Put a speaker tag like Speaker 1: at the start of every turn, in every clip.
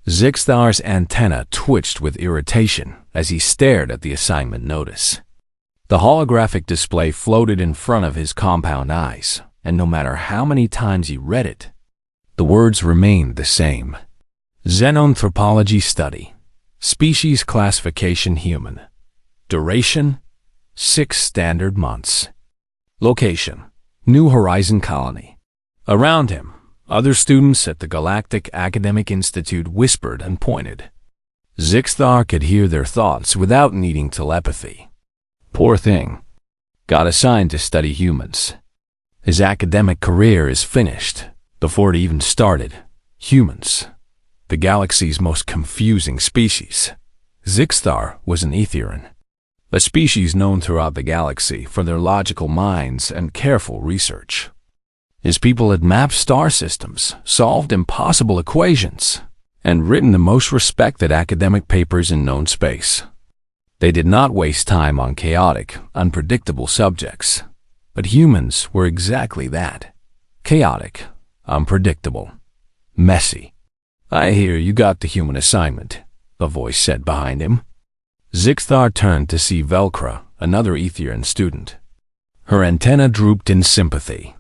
Speaker 1: Zixthar's antenna twitched with irritation as he stared at the assignment notice. The holographic display floated in front of his compound eyes, and no matter how many times he read it, the words remained the same. Xenanthropology study. Species classification human. Duration 6 standard months. Location New Horizon Colony. Around him, other students at the Galactic Academic Institute whispered and pointed. Zixthar could hear their thoughts without needing telepathy. Poor thing. Got assigned to study humans. His academic career is finished before it even started. Humans, the galaxy's most confusing species. Zixthar was an Aetherian, a species known throughout the galaxy for their logical minds and careful research. His people had mapped star systems, solved impossible equations, and written the most respected academic papers in known space. They did not waste time on chaotic, unpredictable subjects, but humans were exactly that. Chaotic, unpredictable, messy. I hear you got the human assignment, a voice said behind him. Zixthar turned to see Velcra, another Aetherian student. Her antenna drooped in sympathy.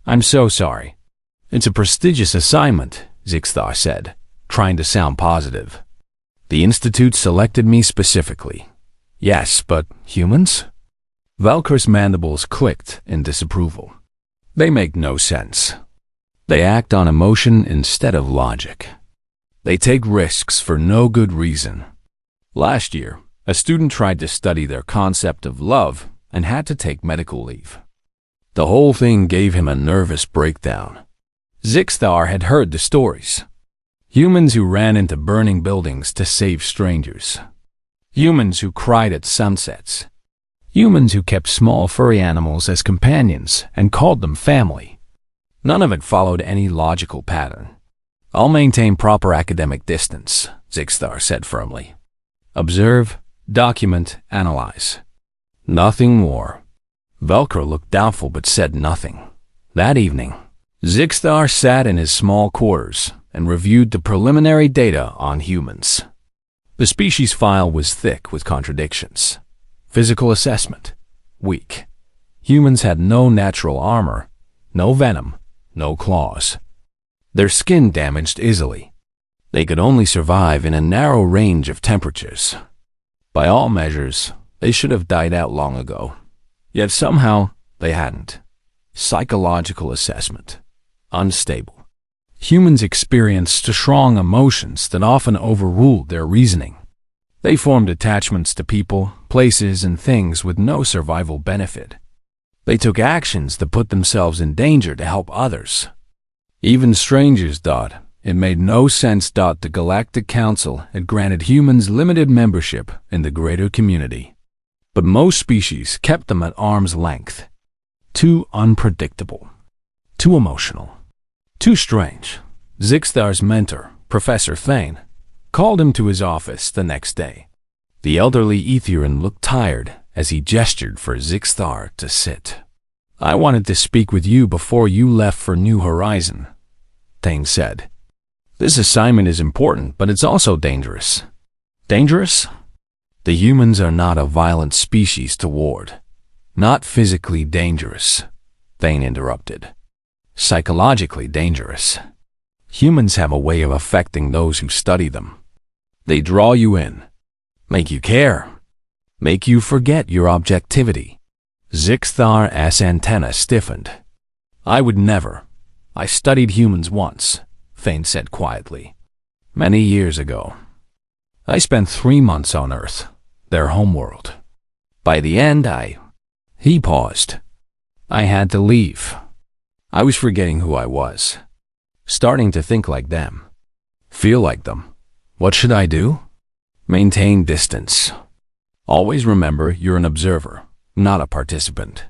Speaker 1: I'm so sorry. It's a prestigious assignment, Zixthar said, trying to sound positive. The Institute selected me specifically. Yes, but humans? Velcra's mandibles clicked in disapproval. They make no sense. They act on emotion instead of logic. They take risks for no good reason. Last year, a student tried to study their concept of love and had to take medical leave. The whole thing gave him a nervous breakdown. Zixthar had heard the stories. Humans who ran into burning buildings to save strangers. Humans who cried at sunsets. Humans who kept small furry animals as companions and called them family. None of it followed any logical pattern. I'll maintain proper academic distance, Zixthar said firmly. Observe, document, analyze. Nothing more. Velcra looked doubtful but said nothing. That evening, Zixthar sat in his small quarters and reviewed the preliminary data on humans. The species file was thick with contradictions. Physical assessment, weak. Humans had no natural armor, no venom, no claws. Their skin damaged easily. They could only survive in a narrow range of temperatures. By all measures, they should have died out long ago. Yet somehow, they hadn't. Psychological assessment. Unstable. Humans experienced strong emotions that often overruled their reasoning. They formed attachments to people, places, and things with no survival benefit. They took actions that put themselves in danger to help others. Even strangers thought it made no sense. The Galactic Council had granted humans limited membership in the greater community. But most species kept them at arm's length. Too unpredictable. Too emotional. Too strange. Zixthar's mentor, Professor Thane, called him to his office the next day. The elderly Aetherian looked tired as he gestured for Zixthar to sit. I wanted to speak with you before you left for New Horizon, Thane said. This assignment is important, but it's also dangerous. Dangerous? The humans are not a violent species to ward. Not physically dangerous, Thane interrupted. Psychologically dangerous. Humans have a way of affecting those who study them. They draw you in, make you care, make you forget your objectivity. Zixthar's antenna stiffened. I would never. I studied humans once, Thane said quietly. Many years ago. I spent 3 months on Earth, their homeworld. By the end, He paused. I had to leave. I was forgetting who I was. Starting to think like them. Feel like them. What should I do? Maintain distance. Always remember you're an observer, not a participant.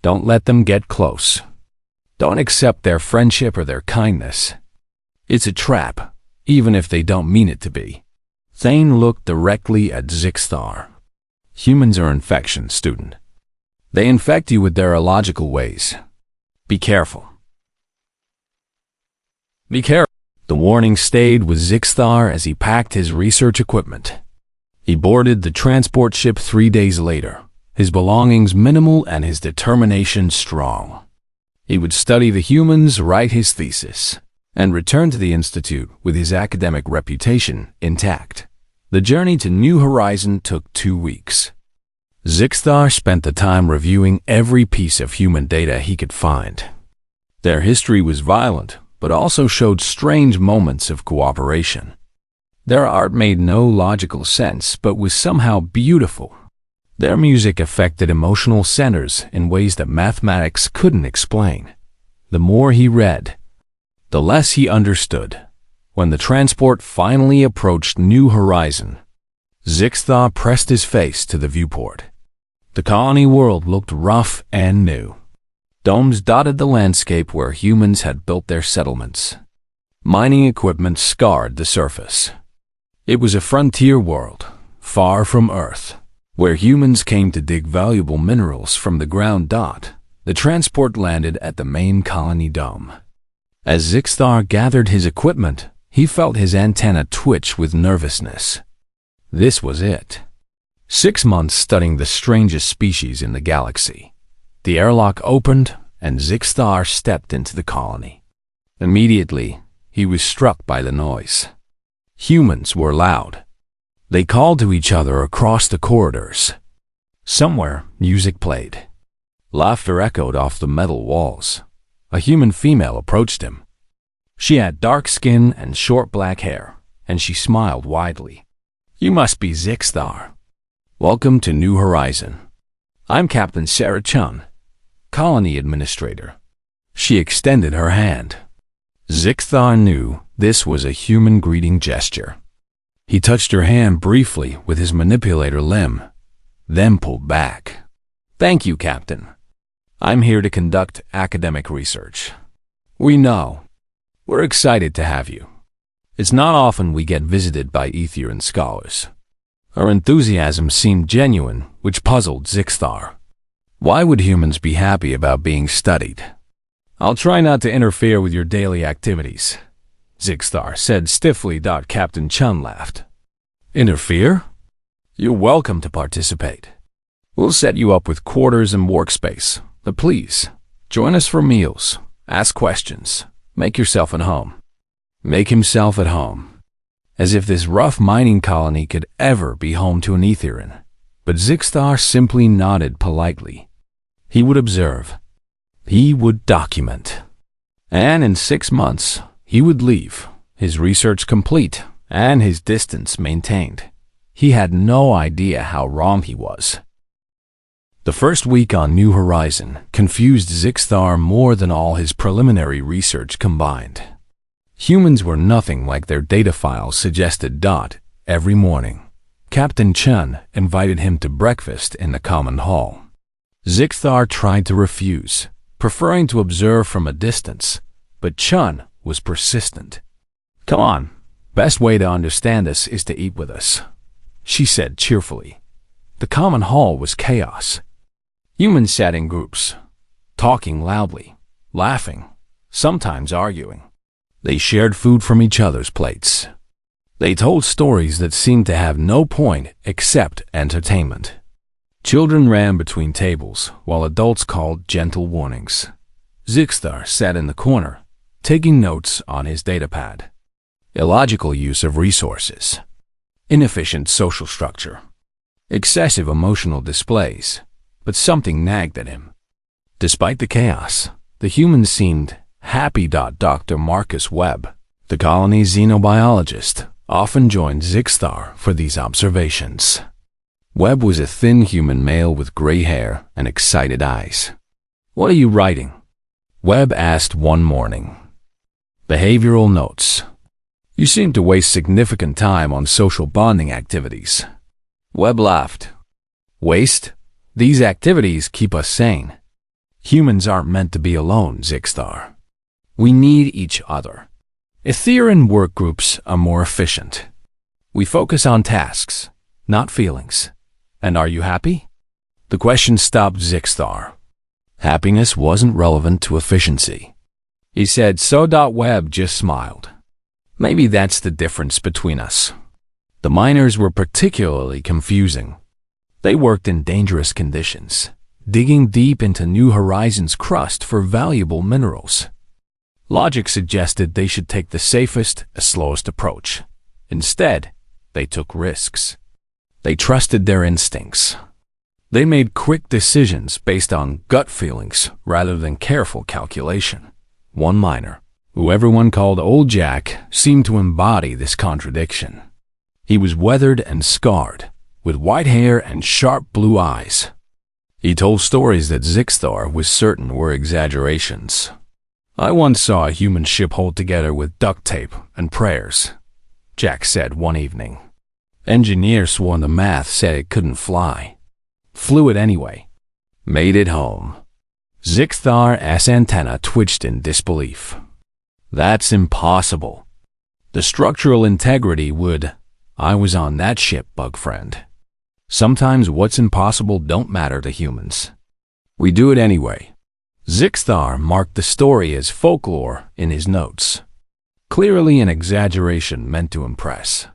Speaker 1: Don't let them get close. Don't accept their friendship or their kindness. It's a trap, even if they don't mean it to be. Thane looked directly at Zixthar. Humans are infection, student. They infect you with their illogical ways. Be careful. Be careful. The warning stayed with Zixthar as he packed his research equipment. He boarded the transport ship 3 days later, his belongings minimal and his determination strong. He would study the humans, write his thesis, and return to the Institute with his academic reputation intact. The journey to New Horizon took 2 weeks. Zixthar spent the time reviewing every piece of human data he could find. Their history was violent, but also showed strange moments of cooperation. Their art made no logical sense, but was somehow beautiful. Their music affected emotional centers in ways that mathematics couldn't explain. The more he read, the less he understood. When the transport finally approached New Horizon, Zixthar pressed his face to the viewport. The colony world looked rough and new. Domes dotted the landscape where humans had built their settlements. Mining equipment scarred the surface. It was a frontier world, far from Earth, where humans came to dig valuable minerals from the ground. The transport landed at the main colony dome. As Zixthar gathered his equipment, he felt his antenna twitch with nervousness. This was it. 6 months studying the strangest species in the galaxy. The airlock opened, and Zixthar stepped into the colony. Immediately, he was struck by the noise. Humans were loud. They called to each other across the corridors. Somewhere, music played. Laughter echoed off the metal walls. A human female approached him. She had dark skin and short black hair, and she smiled widely. "You must be Zixthar. Welcome to New Horizon. I'm Captain Sarah Chun, Colony Administrator." She extended her hand. Zixthar knew this was a human greeting gesture. He touched her hand briefly with his manipulator limb, then pulled back. "Thank you, Captain. I'm here to conduct academic research. We know. We're excited to have you. It's not often we get visited by Aetherian scholars." Her enthusiasm seemed genuine, which puzzled Zixthar. Why would humans be happy about being studied? "I'll try not to interfere with your daily activities," Zixthar said stiffly. Captain Chun laughed. "Interfere? You're welcome to participate. We'll set you up with quarters and workspace, but please, join us for meals, ask questions, make yourself at home." Make himself at home. As if this rough mining colony could ever be home to an Aetherian. But Zixthar simply nodded politely. He would observe. He would document. And in 6 months, he would leave, his research complete and his distance maintained. He had no idea how wrong he was. The first week on New Horizon confused Zixthar more than all his preliminary research combined. Humans were nothing like their data files suggested. Every morning, Captain Chun invited him to breakfast in the common hall. Zixthar tried to refuse, preferring to observe from a distance, but Chun was persistent. "Come on, best way to understand this is to eat with us," she said cheerfully. The common hall was chaos. Humans sat in groups, talking loudly, laughing, sometimes arguing. They shared food from each other's plates. They told stories that seemed to have no point except entertainment. Children ran between tables, while adults called gentle warnings. Zixthar sat in the corner, taking notes on his datapad. Illogical use of resources. Inefficient social structure. Excessive emotional displays. But something nagged at him. Despite the chaos, the humans seemed happy. Dr. Marcus Webb, the colony's xenobiologist, often joined Zixthar for these observations. Webb was a thin human male with gray hair and excited eyes. "What are you writing?" Webb asked one morning. "Behavioral notes. You seem to waste significant time on social bonding activities." Webb laughed. "Waste? These activities keep us sane. Humans aren't meant to be alone, Zixthar. We need each other. Aetherian work groups are more efficient. We focus on tasks, not feelings. And are you happy?" The question stopped Zixthar. Happiness wasn't relevant to efficiency. He said so. Webb just smiled. Maybe that's the difference between us. The miners were particularly confusing. They worked in dangerous conditions, digging deep into New Horizons' crust for valuable minerals. Logic suggested they should take the safest, slowest approach. Instead, they took risks. They trusted their instincts. They made quick decisions based on gut feelings rather than careful calculation. One miner, who everyone called Old Jack, seemed to embody this contradiction. He was weathered and scarred, with white hair and sharp blue eyes. He told stories that Zixthar was certain were exaggerations. "I once saw a human ship hold together with duct tape and prayers," Jack said one evening. "Engineers swore the math said it couldn't fly. Flew it anyway. Made it home." Zixthar's antenna twitched in disbelief. "That's impossible. The structural integrity would—" "I was on that ship, bug friend. Sometimes what's impossible don't matter to humans. We do it anyway." Zixthar marked the story as folklore in his notes. Clearly an exaggeration meant to impress.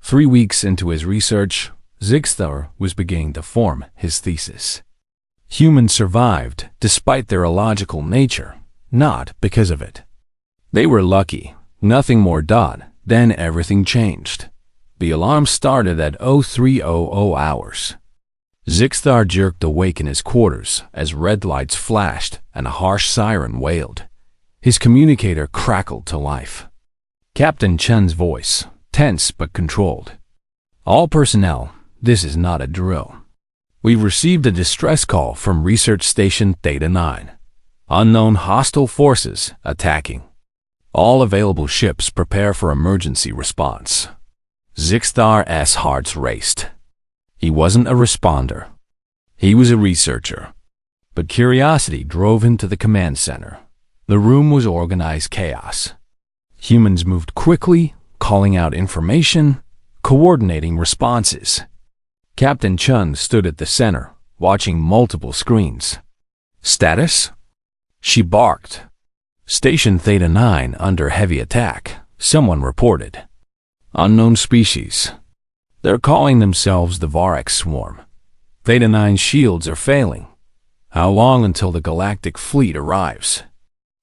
Speaker 1: 3 weeks into his research, Zixthar was beginning to form his thesis. Humans survived despite their illogical nature, not because of it. They were lucky. Nothing more done. Then everything changed. The alarm started at 0300 hours. Zixthar jerked awake in his quarters as red lights flashed and a harsh siren wailed. His communicator crackled to life. Captain Chen's voice, tense but controlled. "All personnel, this is not a drill. We've received a distress call from Research Station Theta 9. Unknown hostile forces attacking. All available ships prepare for emergency response." Zixthar's heart raced. He wasn't a responder. He was a researcher. But curiosity drove him to the command center. The room was organized chaos. Humans moved quickly, calling out information, coordinating responses. Captain Chun stood at the center, watching multiple screens. "Status?" She barked. "Station Theta 9 under heavy attack," someone reported. "Unknown species. They're calling themselves the Varex Swarm. Theta 9 shields are failing. How long until the Galactic Fleet arrives?"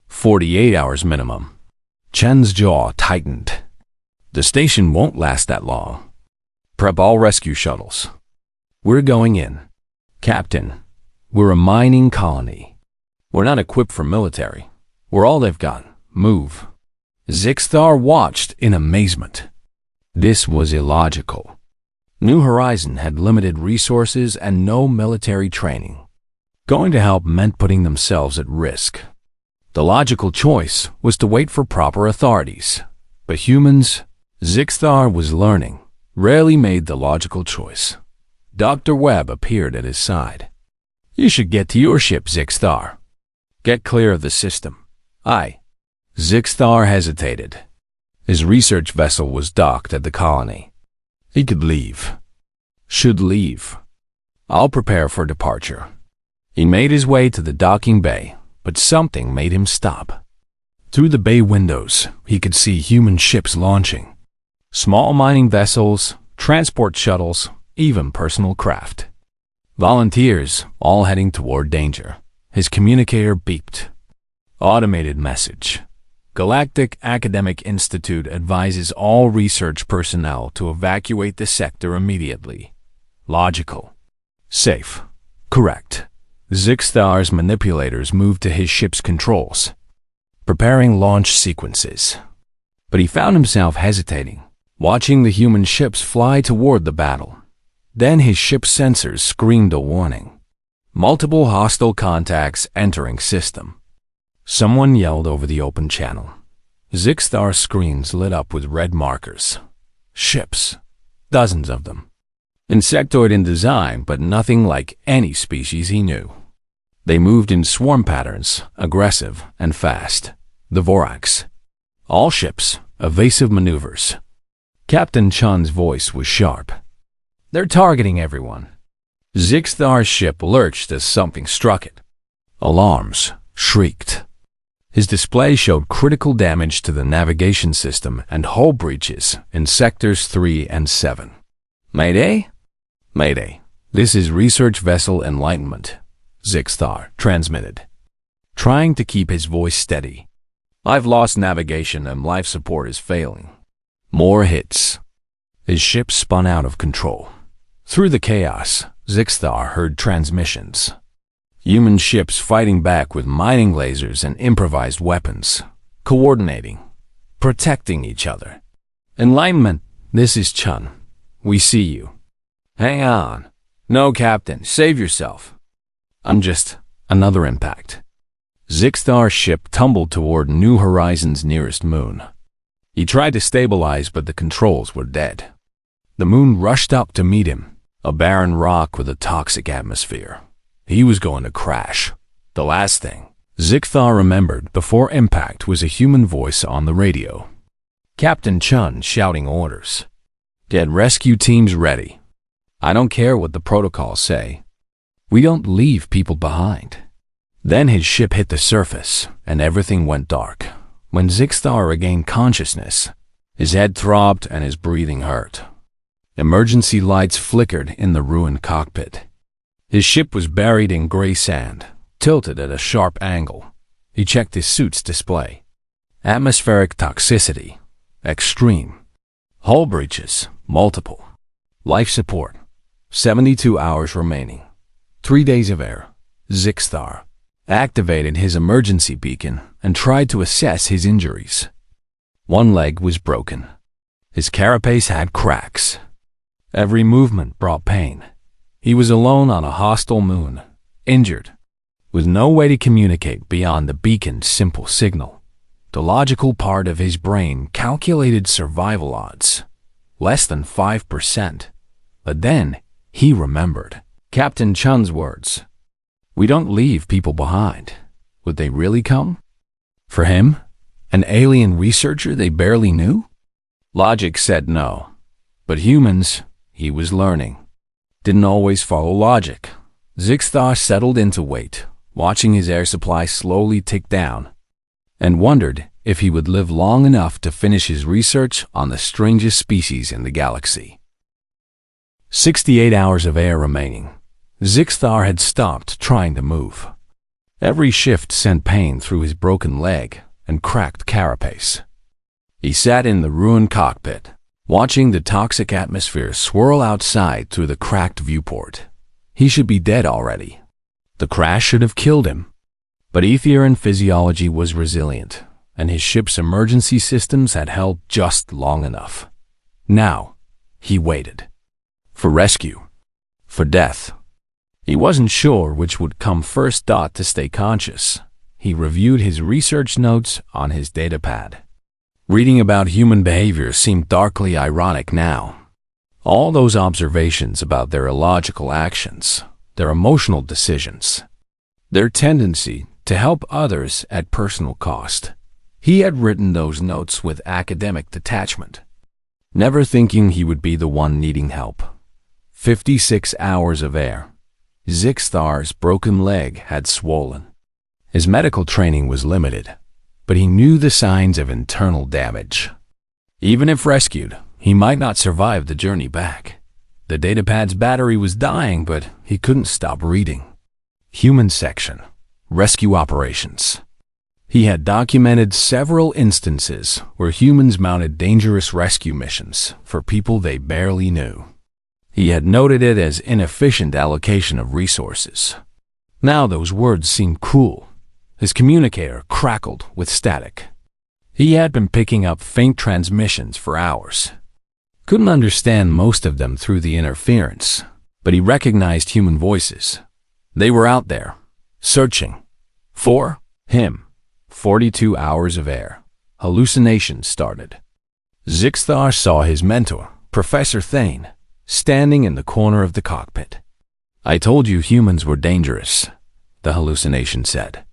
Speaker 1: 48 hours minimum." Chen's jaw tightened. "The station won't last that long. Prep all rescue shuttles. We're going in." "Captain, we're a mining colony. We're not equipped for military. We're all they've got. Move." Zixthar watched in amazement. This was illogical. New Horizon had limited resources and no military training. Going to help meant putting themselves at risk. The logical choice was to wait for proper authorities. But humans, Zixthar was learning, rarely made the logical choice. Dr. Webb appeared at his side. "You should get to your ship, Zixthar. Get clear of the system." "Aye." Zixthar hesitated. His research vessel was docked at the colony. He could leave. Should leave. "I'll prepare for departure." He made his way to the docking bay, but something made him stop. Through the bay windows, he could see human ships launching. Small mining vessels, transport shuttles, even personal craft. Volunteers, all heading toward danger. His communicator beeped. Automated message. Galactic Academic Institute advises all research personnel to evacuate the sector immediately. Logical. Safe. Correct. Zixthar's manipulators moved to his ship's controls, preparing launch sequences. But he found himself hesitating, watching the human ships fly toward the battle. Then his ship's sensors screamed a warning. Multiple hostile contacts entering system. Someone yelled over the open channel. Zixthar's screens lit up with red markers. Ships. Dozens of them. Insectoid in design, but nothing like any species he knew. They moved in swarm patterns, aggressive and fast. The Vorax. All ships, evasive maneuvers. Captain Chun's voice was sharp. "They're targeting everyone." Zixthar's ship lurched as something struck it. Alarms shrieked. His display showed critical damage to the navigation system and hull breaches in sectors 3 and 7. Mayday? Mayday. This is Research Vessel Enlightenment, Zixthar transmitted, trying to keep his voice steady. I've lost navigation and life support is failing. More hits. His ship spun out of control. Through the chaos, Zixthar heard transmissions. Human ships fighting back with mining lasers and improvised weapons, coordinating, protecting each other. Enlightenment, this is Chun. We see you. Hang on. No, Captain, save yourself. I'm just another impact. Zixthar's ship tumbled toward New Horizons' nearest moon. He tried to stabilize, but the controls were dead. The moon rushed up to meet him, a barren rock with a toxic atmosphere. He was going to crash. The last thing Zixthar remembered before impact was a human voice on the radio. Captain Chun shouting orders. Get rescue teams ready. I don't care what the protocols say. We don't leave people behind. Then his ship hit the surface, and everything went dark. When Zixthar regained consciousness, his head throbbed and his breathing hurt. Emergency lights flickered in the ruined cockpit. His ship was buried in gray sand, tilted at a sharp angle. He checked his suit's display. Atmospheric toxicity, extreme. Hull breaches, multiple. Life support, 72 hours remaining. 3 days of air. Zixthar activated his emergency beacon and tried to assess his injuries. One leg was broken. His carapace had cracks. Every movement brought pain. He was alone on a hostile moon, injured, with no way to communicate beyond the beacon's simple signal. The logical part of his brain calculated survival odds, less than 5%. But then he remembered Captain Chun's words. We don't leave people behind. Would they really come? For him, an alien researcher they barely knew? Logic said no. But humans, he was learning, didn't always follow logic. Zixthar settled into wait, watching his air supply slowly tick down, and wondered if he would live long enough to finish his research on the strangest species in the galaxy. 68 hours of air remaining. Zixthar had stopped trying to move. Every shift sent pain through his broken leg and cracked carapace. He sat in the ruined cockpit, watching the toxic atmosphere swirl outside through the cracked viewport. He should be dead already. The crash should have killed him. But ether and physiology was resilient, and his ship's emergency systems had held just long enough. Now, he waited. For rescue. For death. He wasn't sure which would come first. To stay conscious, he reviewed his research notes on his datapad. Reading about human behavior seemed darkly ironic now. All those observations about their illogical actions, their emotional decisions, their tendency to help others at personal cost. He had written those notes with academic detachment, never thinking he would be the one needing help. 56 hours of air. Zixthar's broken leg had swollen. His medical training was limited, but he knew the signs of internal damage. Even if rescued, he might not survive the journey back. The datapad's battery was dying, but he couldn't stop reading. Human section. Rescue operations. He had documented several instances where humans mounted dangerous rescue missions for people they barely knew. He had noted it as inefficient allocation of resources. Now those words seemed cruel. His communicator crackled with static. He had been picking up faint transmissions for hours. Couldn't understand most of them through the interference, but he recognized human voices. They were out there, searching. For him. 42 hours of air. Hallucinations started. Zixthar saw his mentor, Professor Thane, standing in the corner of the cockpit. I told you humans were dangerous, the hallucination said.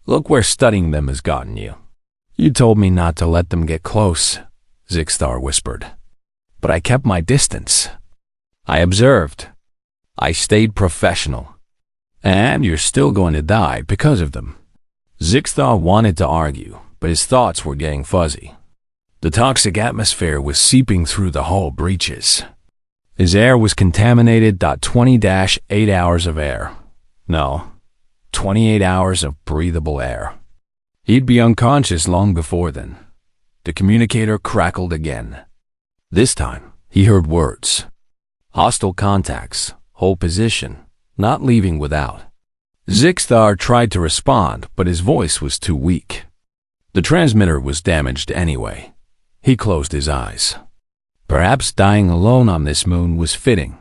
Speaker 1: Look where studying them has gotten you. You told me not to let them get close, Zixthar whispered. But I kept my distance. I observed. I stayed professional. And you're still going to die because of them. Zixthar wanted to argue, but his thoughts were getting fuzzy. The toxic atmosphere was seeping through the hull breaches. His air was contaminated. 20-8 hours of air. No, 28 hours of breathable air. He'd be unconscious long before then. The communicator crackled again. This time, he heard words. Hostile contacts, hold position, not leaving without. Zixthar tried to respond, but his voice was too weak. The transmitter was damaged anyway. He closed his eyes. Perhaps dying alone on this moon was fitting.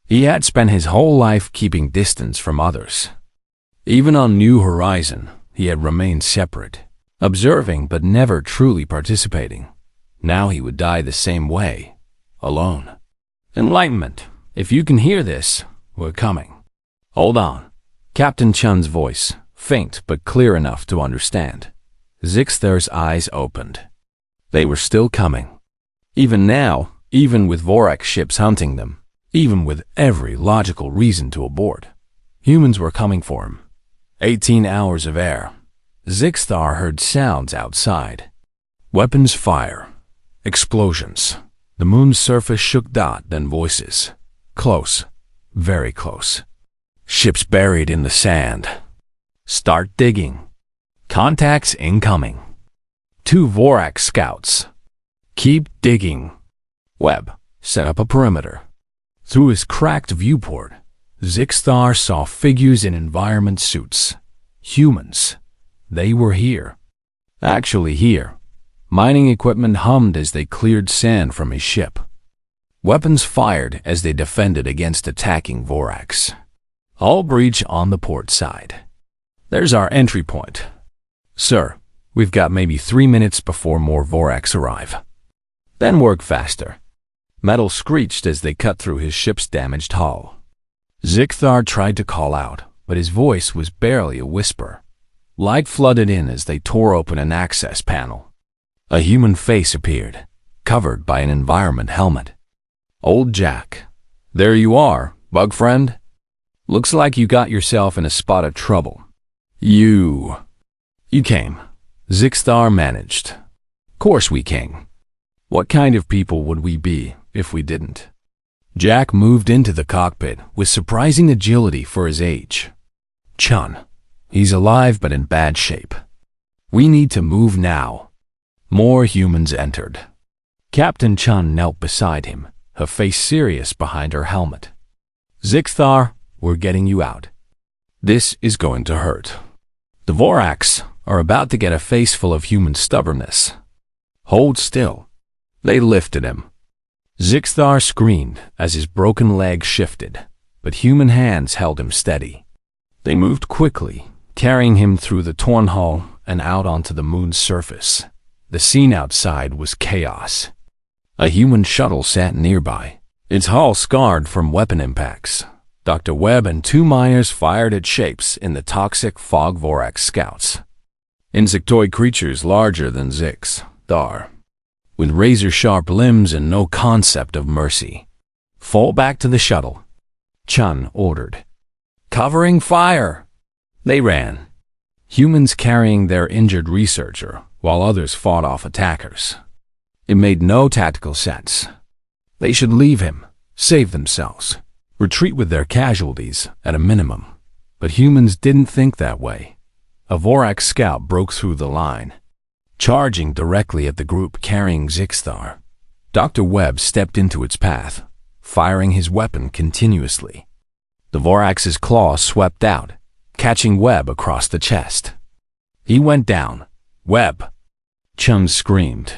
Speaker 1: He had spent his whole life keeping distance from others. Even on New Horizon, he had remained separate, observing but never truly participating. Now he would die the same way, alone. Enlightenment, if you can hear this, we're coming. Hold on. Captain Chun's voice, faint but clear enough to understand. Zixthar's eyes opened. They were still coming. Even now, even with Vorax ships hunting them, even with every logical reason to abort, humans were coming for him. 18 hours of air. Zixthar heard sounds outside. Weapons fire. Explosions. The moon's surface shook. Then voices. Close. Very close. Ships buried in the sand. Start digging. Contacts incoming. 2 Vorax scouts. Keep digging. Webb, set up a perimeter. Through his cracked viewport, Zixthar saw figures in environment suits. Humans. They were here. Actually here. Mining equipment hummed as they cleared sand from his ship. Weapons fired as they defended against attacking Vorax. All breach on the port side. There's our entry point. Sir, we've got maybe 3 minutes before more Vorax arrive. Then work faster. Metal screeched as they cut through his ship's damaged hull. Zixthar tried to call out, but his voice was barely a whisper. Light flooded in as they tore open an access panel. A human face appeared, covered by an environment helmet. Old Jack. There you are, bug friend. Looks like you got yourself in a spot of trouble. You came. Zixthar managed. Course we came. What kind of people would we be if we didn't? Jack moved into the cockpit with surprising agility for his age. Chun. He's alive but in bad shape. We need to move now. More humans entered. Captain Chun knelt beside him, her face serious behind her helmet. Zixthar, we're getting you out. This is going to hurt. The Vorax are about to get a face full of human stubbornness. Hold still. They lifted him. Zixthar screamed as his broken leg shifted, but human hands held him steady. They moved quickly, carrying him through the torn hull and out onto the moon's surface. The scene outside was chaos. A human shuttle sat nearby, its hull scarred from weapon impacts. Dr. Webb and 2 miners fired at shapes in the toxic fog Vorax scouts. Insectoid creatures larger than Zixthar, with razor-sharp limbs and no concept of mercy. Fall back to the shuttle, Chun ordered. Covering fire! They ran. Humans carrying their injured researcher, while others fought off attackers. It made no tactical sense. They should leave him, save themselves, retreat with their casualties at a minimum. But humans didn't think that way. A Vorax scout broke through the line, charging directly at the group carrying Zixthar. Dr. Webb stepped into its path, firing his weapon continuously. The Vorax's claw swept out, catching Webb across the chest. He went down. Webb! Chun screamed.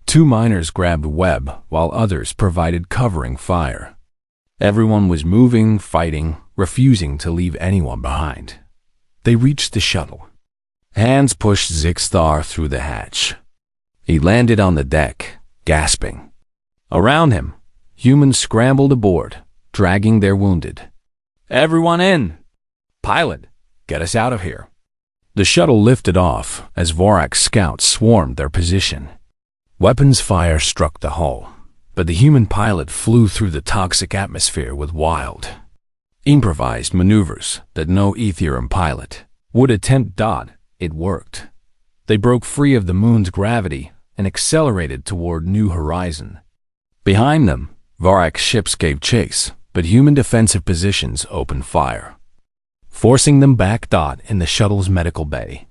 Speaker 1: 2 miners grabbed Webb while others provided covering fire. Everyone was moving, fighting, refusing to leave anyone behind. They reached the shuttle. Hands pushed Zixthar through the hatch. He landed on the deck, gasping. Around him, humans scrambled aboard, dragging their wounded. Everyone in! Pilot, get us out of here. The shuttle lifted off as Vorax scouts swarmed their position. Weapons fire struck the hull, but the human pilot flew through the toxic atmosphere with wild, improvised maneuvers that no Ethereum pilot would attempt. It worked. They broke free of the moon's gravity and accelerated toward New Horizon. Behind them, Varak's ships gave chase, but human defensive positions opened fire, forcing them back. In the shuttle's medical bay,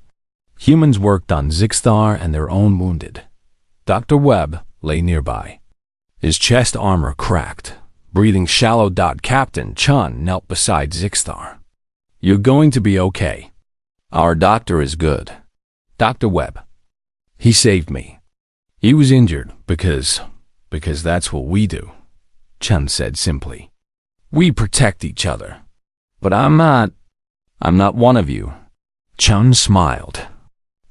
Speaker 1: humans worked on Zixthar and their own wounded. Dr. Webb lay nearby, his chest armor cracked, breathing shallow. Captain Chun knelt beside Zixthar. "You're going to be okay. Our doctor is good. Dr. Webb. He saved me. He was injured because that's what we do," Chun said simply. "We protect each other. But I'm not one of you." Chun smiled.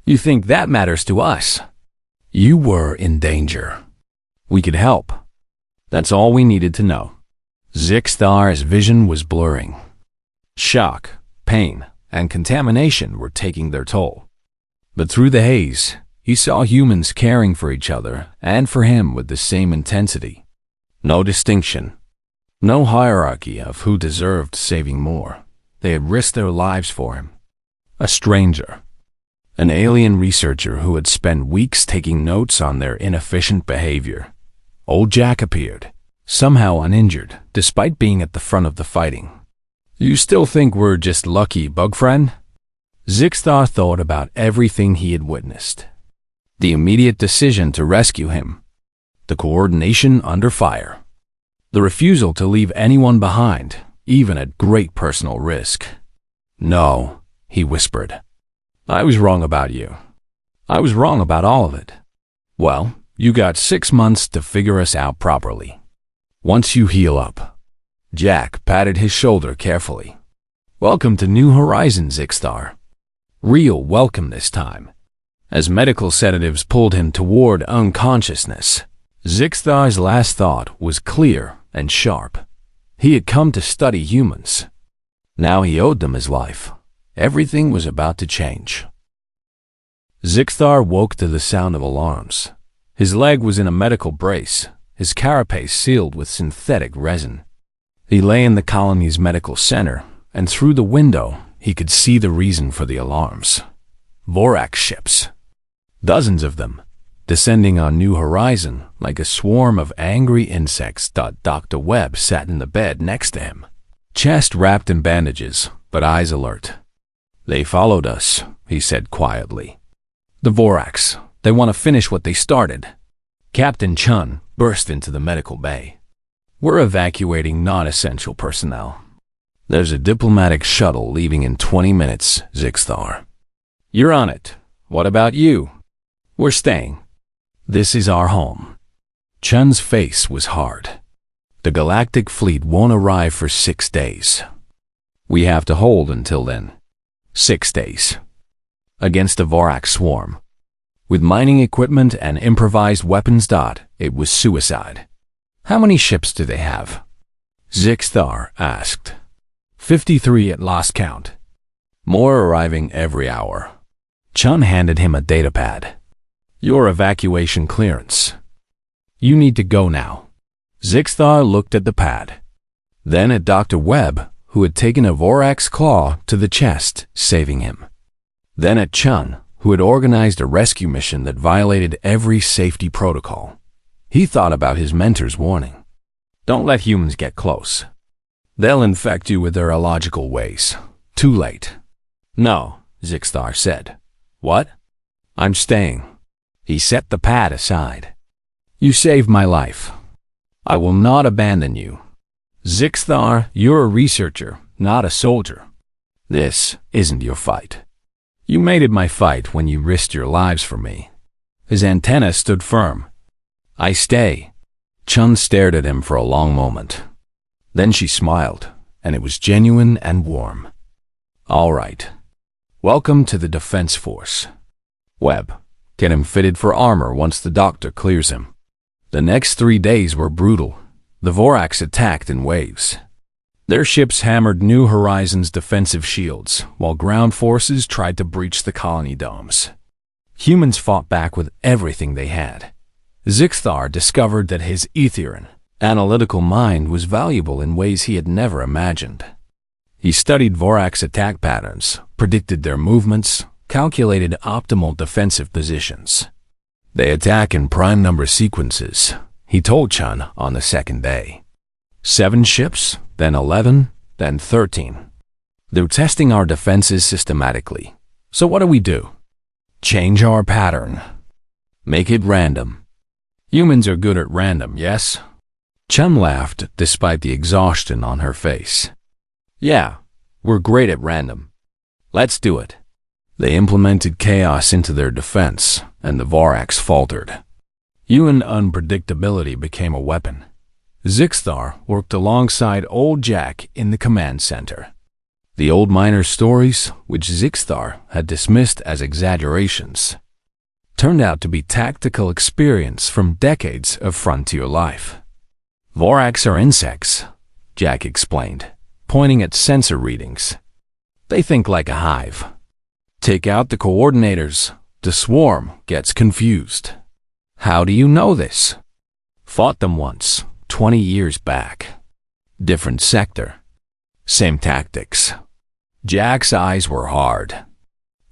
Speaker 1: "You think that matters to us? You were in danger. We could help. That's all we needed to know." Zixthar's vision was blurring. Shock, pain, and contamination were taking their toll. But through the haze, he saw humans caring for each other and for him with the same intensity. No distinction. No hierarchy of who deserved saving more. They had risked their lives for him. A stranger. An alien researcher who had spent weeks taking notes on their inefficient behavior. Old Jack appeared, somehow uninjured, despite being at the front of the fighting. "You still think we're just lucky, bug friend?" Zixthar thought about everything he had witnessed. The immediate decision to rescue him. The coordination under fire. The refusal to leave anyone behind, even at great personal risk. "No," he whispered. "I was wrong about you. I was wrong about all of it. Well, you got 6 months to figure us out properly. Once you heal up." Jack patted his shoulder carefully. "Welcome to New Horizons, Zixthar. Real welcome this time." As medical sedatives pulled him toward unconsciousness, Zixthar's last thought was clear and sharp. He had come to study humans. Now he owed them his life. Everything was about to change. Zixthar woke to the sound of alarms. His leg was in a medical brace, his carapace sealed with synthetic resin. He lay in the colony's medical center, and through the window he could see the reason for the alarms. Vorak ships. Dozens of them, descending on New Horizon like a swarm of angry insects. Dr. Webb sat in the bed next to him, chest wrapped in bandages, but eyes alert. "They followed us," he said quietly. "The Voraks, they want to finish what they started." Captain Chun burst into the medical bay. "We're evacuating non-essential personnel. There's a diplomatic shuttle leaving in 20 minutes, Zixthar." "You're on it. What about you?" "We're staying. This is our home." Chun's face was hard. "The Galactic fleet won't arrive for 6 days. We have to hold until then. 6 days. Against a Vorak swarm. With mining equipment and improvised weapons. It was suicide." "How many ships do they have?" Zixthar asked. 53 at last count. More arriving every hour." Chun handed him a datapad. "Your evacuation clearance. You need to go now." Zixthar looked at the pad, then at Dr. Webb, who had taken a Vorak's claw to the chest, saving him. Then at Chun, who had organized a rescue mission that violated every safety protocol. He thought about his mentor's warning. "Don't let humans get close. They'll infect you with their illogical ways. Too late." "No," Zixthar said. "What?" "I'm staying." He set the pad aside. "You saved my life. I will not abandon you. Zixthar, you're a researcher, not a soldier. This isn't your fight. You made it my fight when you risked your lives for me." His antenna stood firm. "I stay." Chun stared at him for a long moment. Then she smiled, and it was genuine and warm. "All right. Welcome to the Defense Force. Webb, get him fitted for armor once the doctor clears him." The next 3 days were brutal. The Voraks attacked in waves. Their ships hammered New Horizons' defensive shields, while ground forces tried to breach the colony domes. Humans fought back with everything they had. Zixthar discovered that his Etherean, analytical mind was valuable in ways he had never imagined. He studied Vorak's attack patterns, predicted their movements, calculated optimal defensive positions. They attack in prime number sequences, he told Chun on the second day. 7 ships, then 11, then 13. They're testing our defenses systematically. So what do we do? Change our pattern. Make it random. Humans are good at random, yes? Chun laughed despite the exhaustion on her face. Yeah, we're great at random. Let's do it. They implemented chaos into their defense, and the Vorax faltered. Human unpredictability became a weapon. Zixthar worked alongside Old Jack in the command center. The old miner's stories, which Zixthar had dismissed as exaggerations, turned out to be tactical experience from decades of frontier life. Vorax are insects, Jack explained, pointing at sensor readings. They think like a hive. Take out the coordinators, the swarm gets confused. How do you know this? Fought them once, 20 years back. Different sector. Same tactics. Jack's eyes were hard.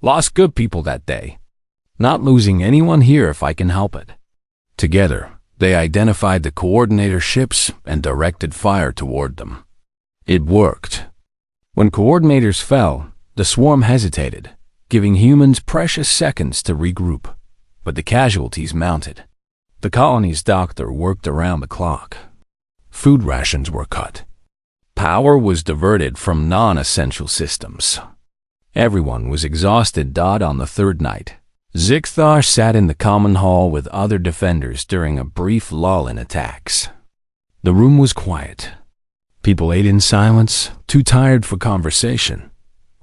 Speaker 1: Lost good people that day. Not losing anyone here if I can help it. Together, they identified the coordinator ships and directed fire toward them. It worked. When coordinators fell, the swarm hesitated, giving humans precious seconds to regroup. But the casualties mounted. The colony's doctor worked around the clock. Food rations were cut. Power was diverted from non-essential systems. Everyone was exhausted. On the third night, Zixthar sat in the common hall with other defenders during a brief lull in attacks. The room was quiet. People ate in silence, too tired for conversation.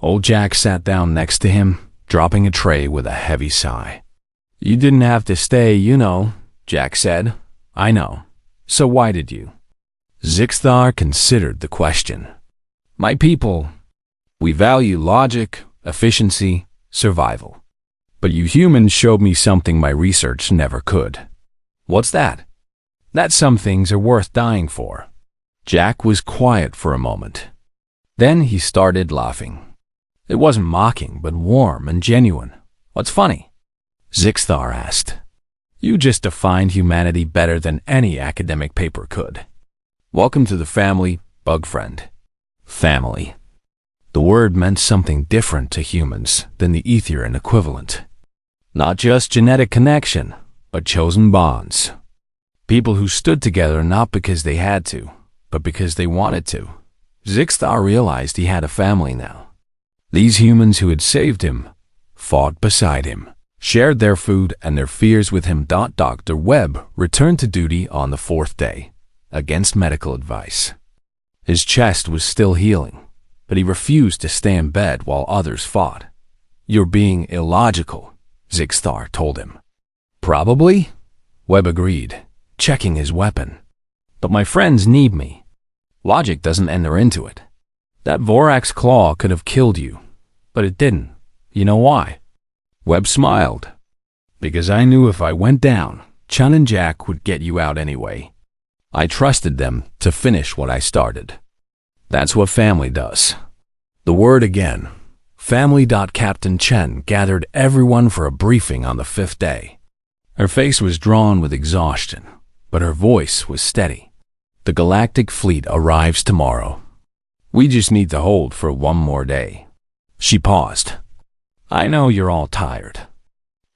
Speaker 1: Old Jack sat down next to him, dropping a tray with a heavy sigh. You didn't have to stay, you know, Jack said. I know. So why did you? Zixthar considered the question. My people, we value logic, efficiency, survival. But you humans showed me something my research never could. What's that? That some things are worth dying for. Jack was quiet for a moment. Then he started laughing. It wasn't mocking, but warm and genuine. What's funny? Zixthar asked. You just defined humanity better than any academic paper could. Welcome to the family, bug friend. Family. The word meant something different to humans than the Etherian equivalent. Not just genetic connection, but chosen bonds. People who stood together not because they had to, but because they wanted to. Zixthar realized he had a family now. These humans who had saved him, fought beside him, shared their food and their fears with him. Dr. Webb returned to duty on the 4th day, against medical advice. His chest was still healing, but he refused to stay in bed while others fought. You're being illogical, Zixthar told him. Probably, Webb agreed, checking his weapon. But my friends need me. Logic doesn't enter into it. That Vorax claw could have killed you, but it didn't. You know why? Webb smiled. Because I knew if I went down, Chun and Jack would get you out anyway. I trusted them to finish what I started. That's what family does. The word again. Family. Captain Chen gathered everyone for a briefing on the 5th day. Her face was drawn with exhaustion, but her voice was steady. The Galactic fleet arrives tomorrow. We just need to hold for one more day. She paused. I know you're all tired.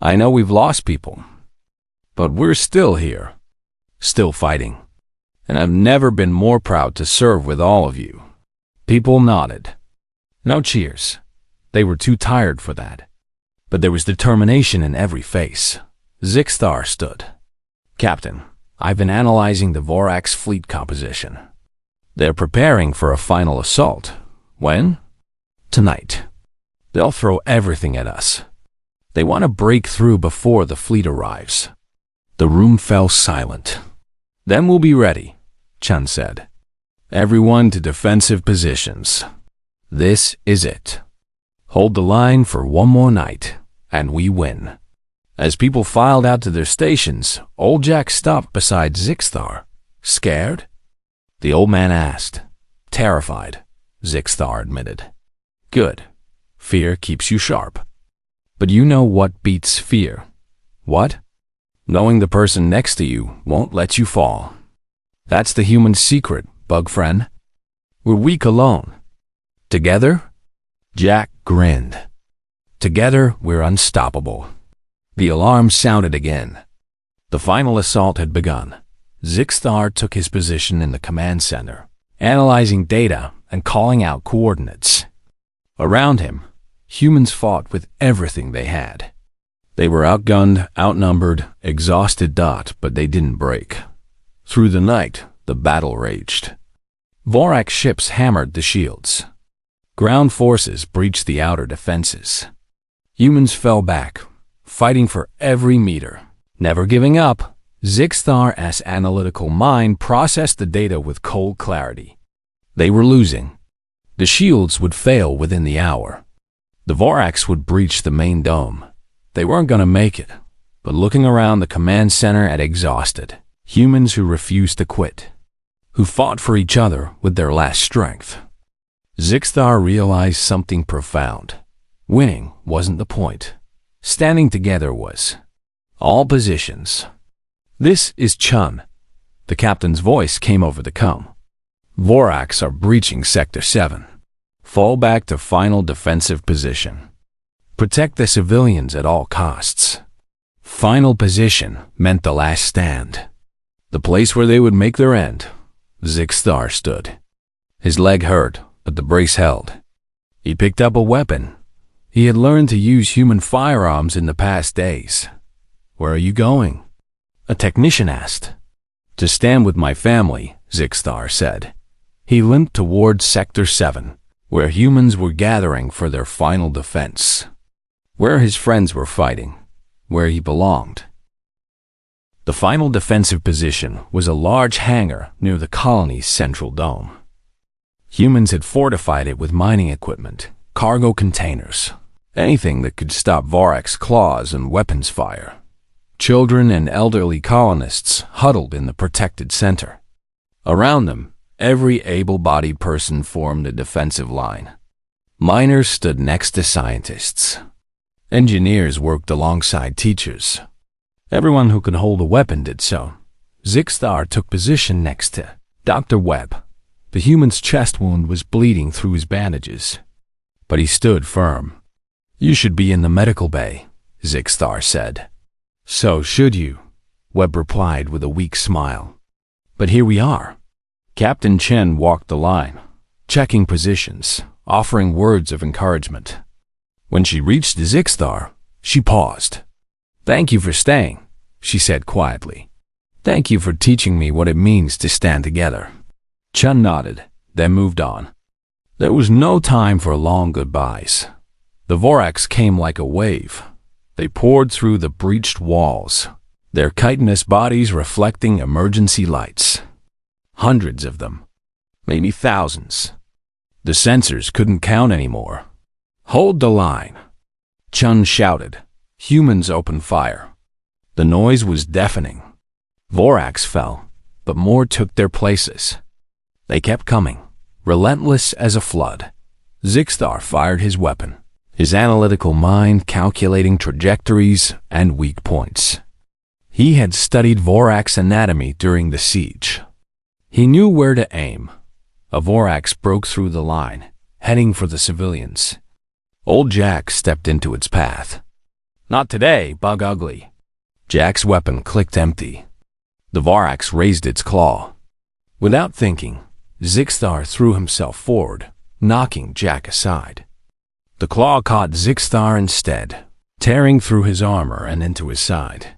Speaker 1: I know we've lost people. But we're still here. Still fighting. And I've never been more proud to serve with all of you. People nodded. No cheers. They were too tired for that. But there was determination in every face. Zixthar stood. Captain, I've been analyzing the Vorax fleet composition. They're preparing for a final assault. When? Tonight. They'll throw everything at us. They want to break through before the fleet arrives. The room fell silent. Then we'll be ready, Chun said. Everyone to defensive positions. This is it. Hold the line for one more night, and we win. As people filed out to their stations, Old Jack stopped beside Zixthar. Scared? The old man asked. Terrified, Zixthar admitted. Good. Fear keeps you sharp. But you know what beats fear? What? Knowing the person next to you won't let you fall. That's the human secret, bug friend. We're weak alone. Together? Jack grinned. Together, we're unstoppable. The alarm sounded again. The final assault had begun. Zixthar took his position in the command center, analyzing data and calling out coordinates. Around him, humans fought with everything they had. They were outgunned, outnumbered, exhausted, but they didn't break. Through the night, the battle raged. Vorax ships hammered the shields. Ground forces breached the outer defenses. Humans fell back, fighting for every meter. Never giving up, Zixthar's analytical mind processed the data with cold clarity. They were losing. The shields would fail within the hour. The Vorax would breach the main dome. They weren't going to make it, but looking around the command center at exhausted humans who refused to quit, who fought for each other with their last strength, Zixthar realized something profound. Winning wasn't the point. Standing together was. All positions. This is Chun. The captain's voice came over the comm. Vorax are breaching Sector 7. Fall back to final defensive position. Protect the civilians at all costs. Final position meant the last stand. The place where they would make their end. Zixthar stood. His leg hurt, but the brace held. He picked up a weapon. He had learned to use human firearms in the past days. Where are you going? A technician asked. To stand with my family, Zixthar said. He limped toward Sector 7, where humans were gathering for their final defense. Where his friends were fighting. Where he belonged. The final defensive position was a large hangar near the colony's central dome. Humans had fortified it with mining equipment, cargo containers, anything that could stop Vorax claws and weapons fire. Children and elderly colonists huddled in the protected center. Around them, every able-bodied person formed a defensive line. Miners stood next to scientists. Engineers worked alongside teachers. Everyone who could hold a weapon did so. Zixthar took position next to Dr. Webb. The human's chest wound was bleeding through his bandages. But he stood firm. You should be in the medical bay, Zixthar said. So should you, Webb replied with a weak smile. But here we are. Captain Chen walked the line, checking positions, offering words of encouragement. When she reached Zixthar, she paused. Thank you for staying, she said quietly. Thank you for teaching me what it means to stand together. Chen nodded, then moved on. There was no time for long goodbyes. The Vorax came like a wave. They poured through the breached walls, their chitinous bodies reflecting emergency lights. Hundreds of them, maybe thousands. The sensors couldn't count anymore. Hold the line, Chun shouted. Humans opened fire. The noise was deafening. Vorax fell, but more took their places. They kept coming, relentless as a flood. Zixthar fired his weapon, his analytical mind calculating trajectories and weak points. He had studied Vorax anatomy during the siege. He knew where to aim. A Vorax broke through the line, heading for the civilians. Old Jack stepped into its path. Not today, Bug Ugly. Jack's weapon clicked empty. The Vorax raised its claw. Without thinking, Zixthar threw himself forward, knocking Jack aside. The claw caught Zixthar instead, tearing through his armor and into his side.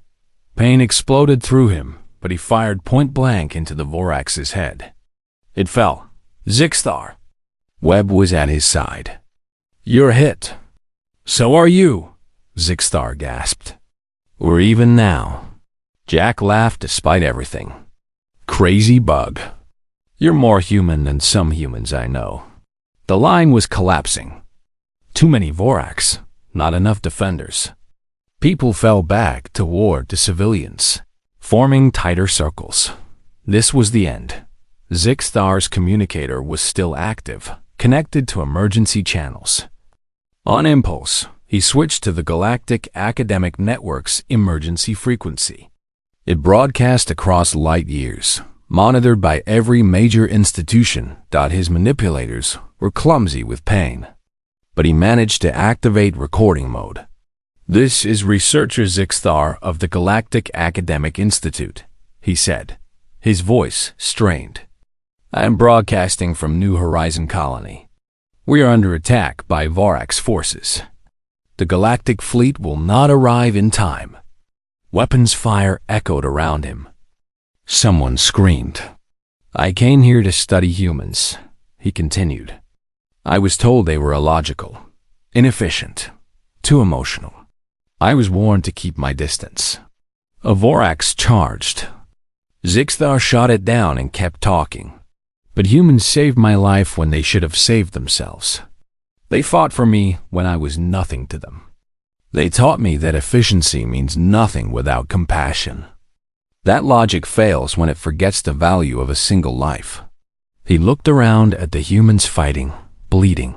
Speaker 1: Pain exploded through him, but he fired point-blank into the Vorax's head. It fell. Zixthar! Webb was at his side. You're hit. So are you, Zixthar gasped. We're even now. Jack laughed despite everything. Crazy bug. You're more human than some humans I know. The line was collapsing. Too many Vorax, not enough defenders. People fell back toward the civilians, forming tighter circles. This was the end. Zixthar's communicator was still active, connected to emergency channels. On impulse, He switched to the Galactic Academic Network's emergency frequency. It broadcast across light years, monitored by every major institution. His manipulators were clumsy with pain, but he managed to activate recording mode. "This is researcher Zixthar of the Galactic Academic Institute," he said, his voice strained. "I am broadcasting from New Horizon Colony. We are under attack by Vorax forces. The Galactic Fleet will not arrive in time." Weapons fire echoed around him. Someone screamed. "I came here to study humans," he continued. "I was told they were illogical, inefficient, too emotional. I was warned to keep my distance." A Vorax charged. Zixthar shot it down and kept talking. "But humans saved my life when they should have saved themselves. They fought for me when I was nothing to them. They taught me that efficiency means nothing without compassion. That logic fails when it forgets the value of a single life." He looked around at the humans fighting, bleeding,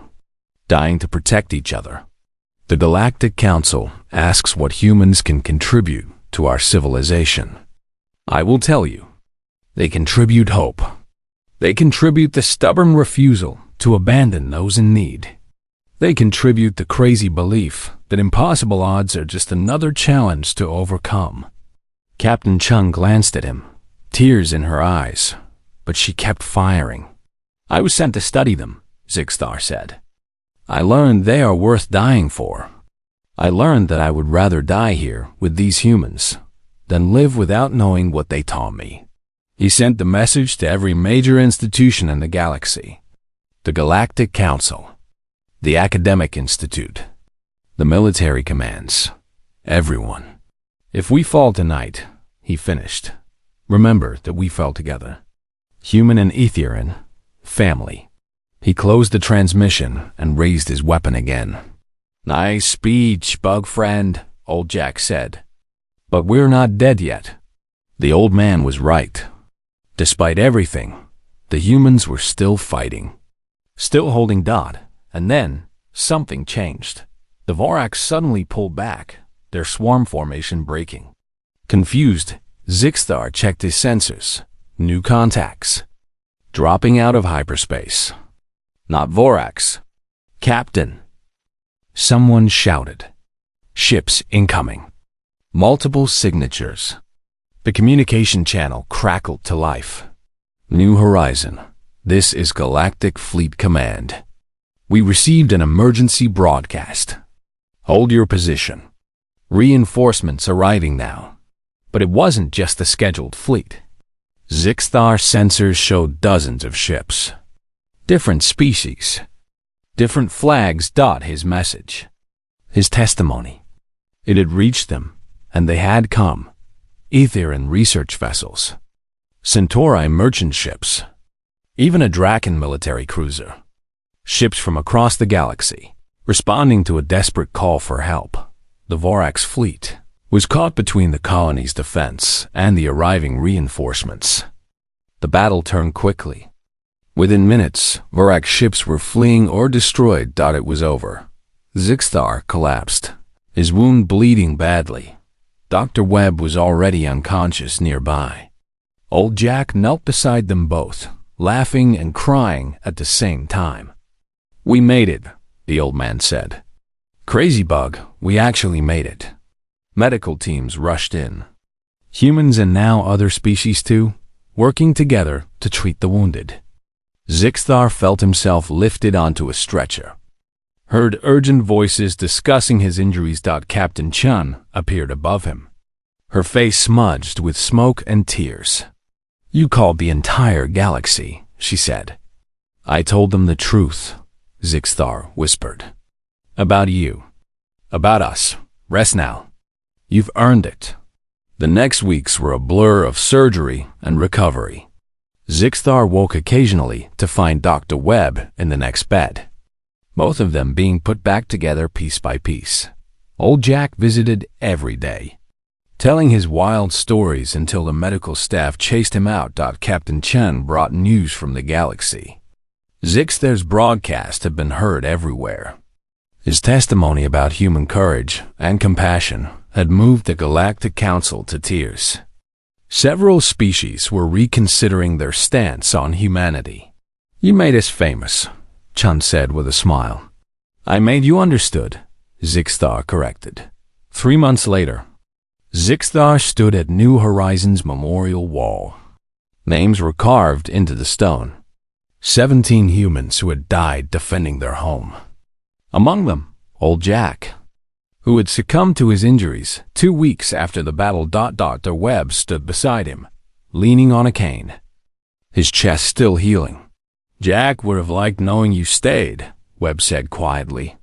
Speaker 1: dying to protect each other. "The Galactic Council asks what humans can contribute to our civilization. I will tell you. They contribute hope. They contribute the stubborn refusal to abandon those in need. They contribute the crazy belief that impossible odds are just another challenge to overcome." Captain Chung glanced at him, tears in her eyes, but she kept firing. "I was sent to study them," Zixthar said. "I learned they are worth dying for. I learned that I would rather die here with these humans than live without knowing what they taught me." He sent the message to every major institution in the galaxy. The Galactic Council, the Academic Institute, the military commands, everyone. "If we fall tonight," he finished, "remember that we fell together. Human and Aetherian, family." He closed the transmission and raised his weapon again. "Nice speech, bug friend," old Jack said. "But we're not dead yet." The old man was right. Despite everything, the humans were still fighting, still holding Dot, and then something changed. The Vorax suddenly pulled back, their swarm formation breaking. Confused, Zixthar checked his sensors. New contacts. Dropping out of hyperspace. Not Vorax. "Captain!" Someone shouted. "Ships incoming." Multiple signatures. The communication channel crackled to life. "New Horizon. This is Galactic Fleet Command. We received an emergency broadcast. Hold your position. Reinforcements arriving now." But it wasn't just the scheduled fleet. Zixthar sensors showed dozens of ships. Different species. Different flags dot his message. His testimony. It had reached them, and they had come. Aetherian research vessels. Centauri merchant ships. Even a Draken military cruiser. Ships from across the galaxy, responding to a desperate call for help. The Vorax fleet was caught between the colony's defense and the arriving reinforcements. The battle turned quickly. Within minutes, Vorax ships were fleeing or destroyed. It was over. Zixthar collapsed, his wound bleeding badly. Dr. Webb was already unconscious nearby. Old Jack knelt beside them both, laughing and crying at the same time. "We made it," the old man said. "Crazy bug, we actually made it." Medical teams rushed in. Humans and now other species too, working together to treat the wounded. Zixthar felt himself lifted onto a stretcher. Heard urgent voices discussing his injuries. Captain Chun appeared above him, her face smudged with smoke and tears. "You called the entire galaxy," she said. "I told them the truth," Zixthar whispered. "About you. About us. Rest now. You've earned it." The next weeks were a blur of surgery and recovery. Zixthar woke occasionally to find Dr. Webb in the next bed, both of them being put back together piece by piece. Old Jack visited every day, telling his wild stories until the medical staff chased him out. Captain Chen brought news from the galaxy. Zixthar's broadcast had been heard everywhere. His testimony about human courage and compassion had moved the Galactic Council to tears. Several species were reconsidering their stance on humanity. "You made us famous," Chun said with a smile. "I made you understood," Zixtar corrected. 3 months later, Zixtar stood at New Horizons Memorial Wall. Names were carved into the stone. 17 humans who had died defending their home. Among them, old Jack, who had succumbed to his injuries 2 weeks after the battle. Dr. Webb stood beside him, leaning on a cane, his chest still healing. "Jack would have liked knowing you stayed," Webb said quietly.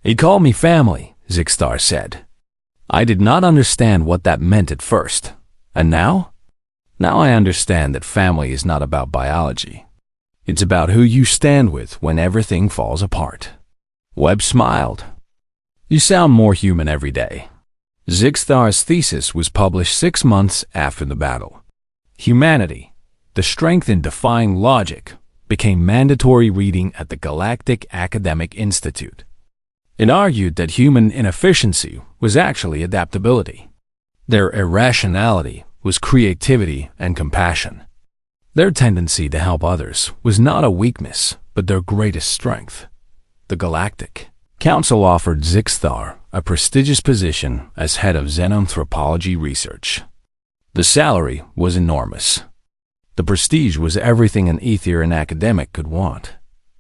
Speaker 1: "He called me family," Zixtar said. "I did not understand what that meant at first. And now? Now I understand that family is not about biology. It's about who you stand with when everything falls apart." Webb smiled. "You sound more human every day." Zixtar's thesis was published 6 months after the battle. Humanity, the strength in defying logic, became mandatory reading at the Galactic Academic Institute. It argued that human inefficiency was actually adaptability. Their irrationality was creativity and compassion. Their tendency to help others was not a weakness, but their greatest strength. The Galactic Council offered Zixtar a prestigious position as head of xenanthropology research. The salary was enormous. The prestige was everything an Aetherian academic could want.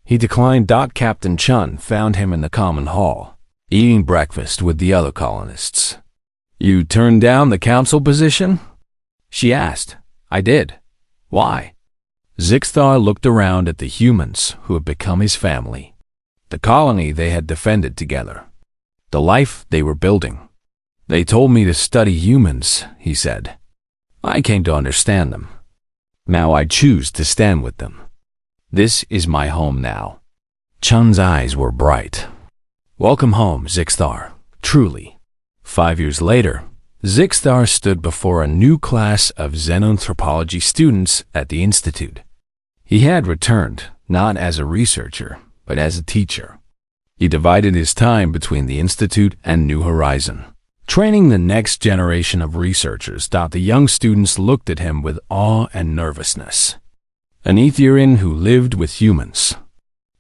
Speaker 1: He declined. Captain Chun found him in the common hall, eating breakfast with the other colonists. "You turned down the council position?" she asked. "I did. Why?" Zixtar looked around at the humans who had become his family, the colony they had defended together, the life they were building. "They told me to study humans," he said. "I came to understand them. Now I choose to stand with them. This is my home now." Chun's eyes were bright. "Welcome home, Zixtar, truly." 5 years later, Zixtar stood before a new class of xenanthropology students at the Institute. He had returned, not as a researcher, but as a teacher. He divided his time between the Institute and New Horizon, training the next generation of researchers. The young students looked at him with awe and nervousness. An Aetherian who lived with humans,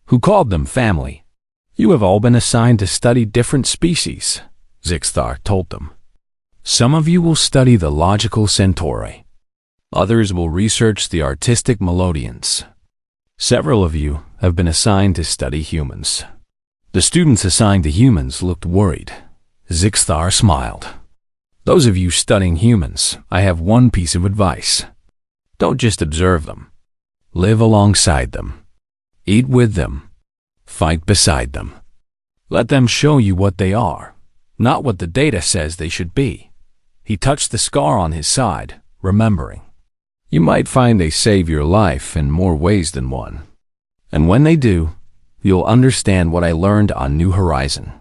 Speaker 1: who called them family. "You have all been assigned to study different species," Zixtar told them. "Some of you will study the logical centauri. Others will research the artistic melodians. Several of you have been assigned to study humans." The students assigned to humans looked worried. Zixtar smiled. "Those of you studying humans, I have one piece of advice. Don't just observe them. Live alongside them. Eat with them. Fight beside them. Let them show you what they are, not what the data says they should be." He touched the scar on his side, remembering. "You might find they save your life in more ways than one. And when they do, you'll understand what I learned on New Horizon."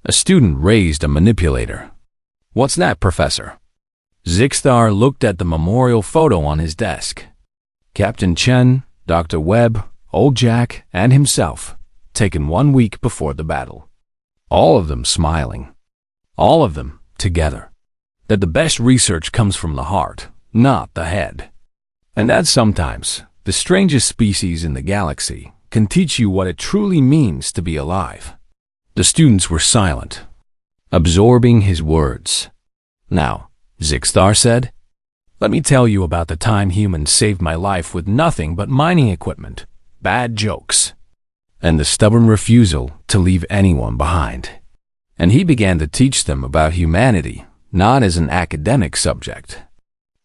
Speaker 1: A student raised a manipulator. "What's that, Professor?" Zixtar looked at the memorial photo on his desk. Captain Chen, Dr. Webb, Old Jack, and himself, taken 1 week before the battle. All of them smiling. All of them together. That the best research comes from the heart, not the head. And that sometimes the strangest species in the galaxy can teach you what it truly means to be alive. The students were silent, absorbing his words. "Now," Zixtar said, "let me tell you about the time humans saved my life with nothing but mining equipment, bad jokes, and the stubborn refusal to leave anyone behind." And he began to teach them about humanity, not as an academic subject,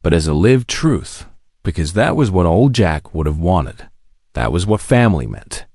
Speaker 1: but as a lived truth, because that was what Old Jack would have wanted. That was what family meant.